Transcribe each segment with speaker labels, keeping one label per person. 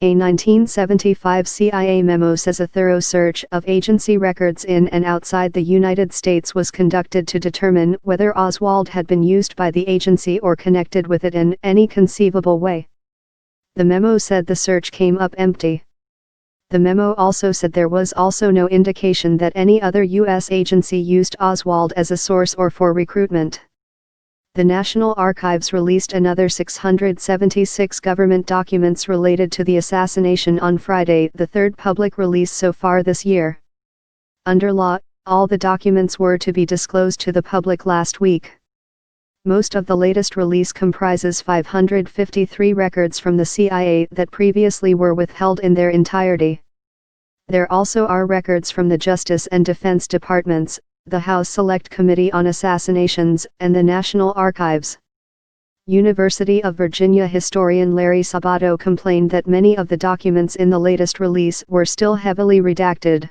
Speaker 1: A 1975 CIA memo says a thorough search of agency records in and outside the United States was conducted to determine whether Oswald had been used by the agency or connected with it in any conceivable way. The memo said the search came up empty. The memo also said there was also no indication that any other U.S. agency used Oswald as a source or for recruitment. The National Archives released another 676 government documents related to the assassination on Friday, the third public release so far this year. Under law, all the documents were to be disclosed to the public last week. Most of the latest release comprises 553 records from the CIA that previously were withheld in their entirety. There also are records from the Justice and Defense Departments, the House Select Committee on Assassinations, and the National Archives. University of Virginia historian Larry Sabato complained that many of the documents in the latest release were still heavily redacted.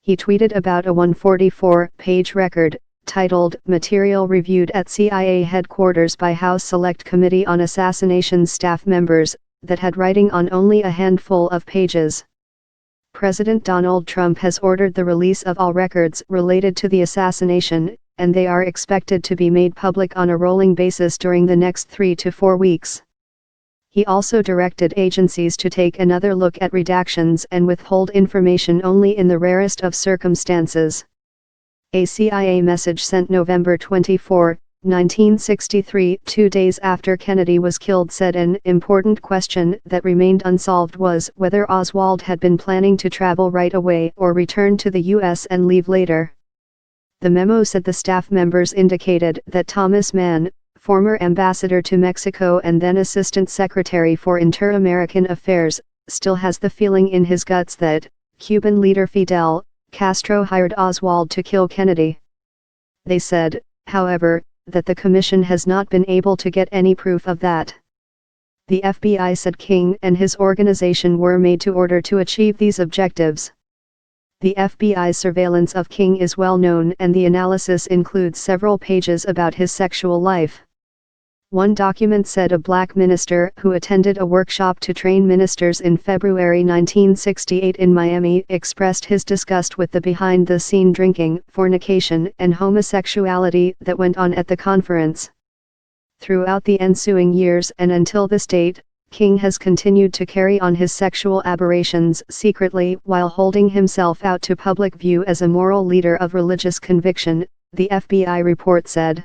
Speaker 1: He tweeted about a 144-page record, titled "Material Reviewed at CIA Headquarters by House Select Committee on Assassinations Staff Members," that had writing on only a handful of pages. President Donald Trump has ordered the release of all records related to the assassination, and they are expected to be made public on a rolling basis during the next 3 to 4 weeks. He also directed agencies to take another look at redactions and withhold information only in the rarest of circumstances. A CIA message sent November 24, 1963, 2 days after Kennedy was killed, said an important question that remained unsolved was whether Oswald had been planning to travel right away or return to the U.S. and leave later. The memo said the staff members indicated that Thomas Mann, former ambassador to Mexico and then Assistant Secretary for Inter-American Affairs, still has the feeling in his guts that Cuban leader Fidel Castro hired Oswald to kill Kennedy. They said, however, that the Commission has not been able to get any proof of that. The FBI said King and his organization were made to order to achieve these objectives. The FBI's surveillance of King is well known, and the analysis includes several pages about his sexual life. One document said a black minister who attended a workshop to train ministers in February 1968 in Miami expressed his disgust with the behind-the-scene drinking, fornication, and homosexuality that went on at the conference. Throughout the ensuing years and until this date, King has continued to carry on his sexual aberrations secretly while holding himself out to public view as a moral leader of religious conviction, the FBI report said.